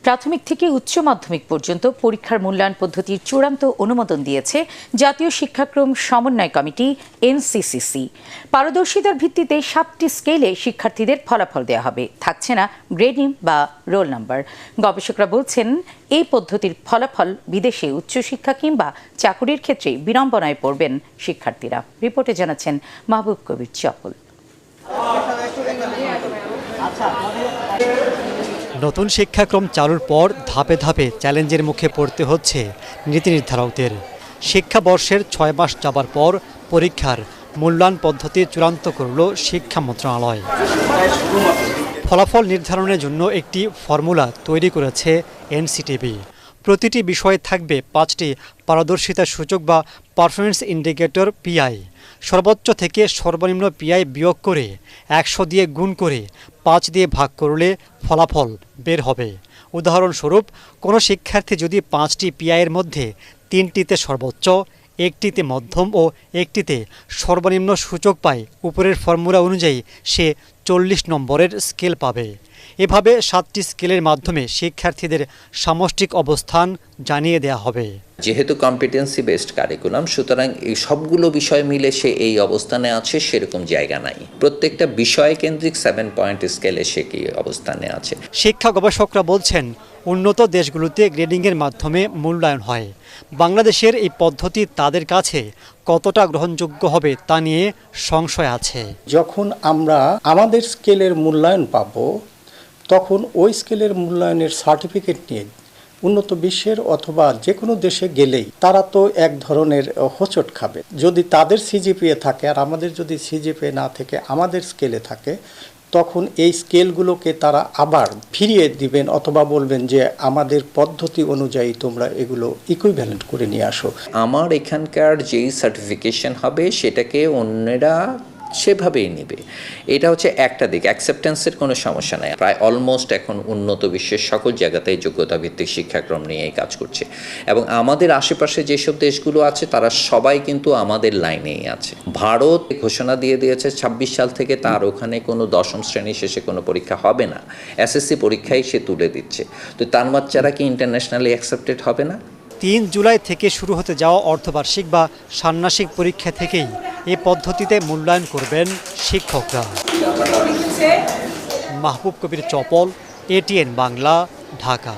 প্রাথমিক থেকে উচ্চ মাধ্যমিক পর্যন্ত পরীক্ষার মূল্যায়ন পদ্ধতির চূড়ান্ত অনুমোদন দিয়েছে জাতীয় শিক্ষাক্রম সমন্বয় কমিটি এনসিসিসি। পারদর্শিতার ভিত্তিতে 7টি স্কেলে শিক্ষার্থীদের ফলাফল দেওয়া হবে, থাকছে না গ্রেডিং বা রোল নাম্বার। গবেষকরা বলছেন, এই পদ্ধতির ফলাফল বিদেশে উচ্চশিক্ষা কিংবা চাকুরির ক্ষেত্রে বিড়ম্বনায় পড়বেন শিক্ষার্থীরা। রিপোর্টে জানাচ্ছেন মাহবুব কবির চপল। নতুন শিক্ষাক্রম চালুর পর ধাপে ধাপে চ্যালেঞ্জের মুখে পড়তে হচ্ছে নীতি নির্ধারকদের। শিক্ষাবর্ষের 6 মাস যাবার পর পরীক্ষার মূল্যায়ন পদ্ধতি চূড়ান্ত করল শিক্ষা মন্ত্রণালয়। ফলাফল নির্ধারণের জন্য একটি ফর্মুলা তৈরি করেছে এনসিটিবি। প্রতিটি বিষয়ে থাকবে 5টি পারদর্শিতা সূচক বা পারফরমেন্স ইন্ডিকেটর পিআই। সর্বোচ্চ থেকে সর্বনিম্ন পিআই বিয়োগ করে 100 দিয়ে গুণ করে 5 দিয়ে ভাগ করলে ফলাফল বের হবে। উদাহরণস্বরূপ, কোনো শিক্ষার্থী যদি 5টি পিআইয়ের মধ্যে 3টিতে সর্বোচ্চ, 1টিতে মধ্যম ও 1টিতে সর্বনিম্ন সূচক পায়, উপরের ফর্মুলা অনুযায়ী সে 40 নম্বরের স্কেল পাবে। এভাবে 7টি স্কেলের মাধ্যমে শিক্ষার্থীদের সামষ্টিক অবস্থান জানিয়ে দেওয়া হবে। যেহেতু কম্পিটেন্সি বেসড কারিকুলাম, সুতরাং এই সবগুলো বিষয় মিলে সে এই অবস্থানে আছে সেরকম জায়গা নাই। প্রত্যেকটা বিষয় কেন্দ্রিক 7 পয়েন্ট স্কেলে সে কি অবস্থানে আছে। শিক্ষা গবেষকরা বলছেন, উন্নত দেশগুলোতে গ্রেডিংয়ের মাধ্যমে মূল্যায়ন হয়। বাংলাদেশের এই পদ্ধতি তাদের কাছে কতটা গ্রহণযোগ্য হবে তা নিয়ে সংশয় আছে। যখন আমরা আমাদের স্কেলের মূল্যায়ন পাব, তখন ওই স্কেলের মূল্যায়নের সার্টিফিকেট নিয়ে উন্নত বিশ্বের অথবা যে কোনো দেশে গেলেই তারা তো এক ধরনের হোঁচট খাবে। যদি তাদের সিজিপিএ থাকে আর আমাদের যদি সিজিপিএ না থেকে আমাদের স্কেলে থাকে, তখন এই স্কেলগুলোকে তারা আবার ফিরিয়ে দিবেন অথবা বলবেন যে আমাদের পদ্ধতি অনুযায়ী তোমরা এগুলো ইকুইভ্যালেন্ট করে নিয়ে আসো। আমার এখানকার যেই সার্টিফিকেশন হবে সেটাকে অন্যরা সেভাবেই নেবে। এটা হচ্ছে একটা দিক। অ্যাকসেপ্টেন্সের কোনো সমস্যা নাই। প্রায় অলমোস্ট এখন উন্নত বিশ্বের সকল জায়গাতেই যোগ্যতা ভিত্তিক শিক্ষাক্রম নিয়েই কাজ করছে, এবং আমাদের আশেপাশে যেসব দেশগুলো আছে তারা সবাই কিন্তু আমাদের লাইনেই আছে। ভারত ঘোষণা দিয়ে দিয়েছে 26 সাল থেকে তার ওখানে কোনো 10ম শ্রেণী শেষে কোনো পরীক্ষা হবে না, এসএসসি পরীক্ষাই সে তুলে দিচ্ছে। তো তার বাচ্চারা কি ইন্টারন্যাশনালি অ্যাকসেপ্টেড হবে না? 3 জুলাই থেকে শুরু হতে যাওয়া অর্ধবার্ষিক বা ষান্মাসিক পরীক্ষা থেকেই এই পদ্ধতিতে মূল্যায়ন করবেন শিক্ষকরা। মাহবুব কবির চপল, এটিএন বাংলা, ঢাকা।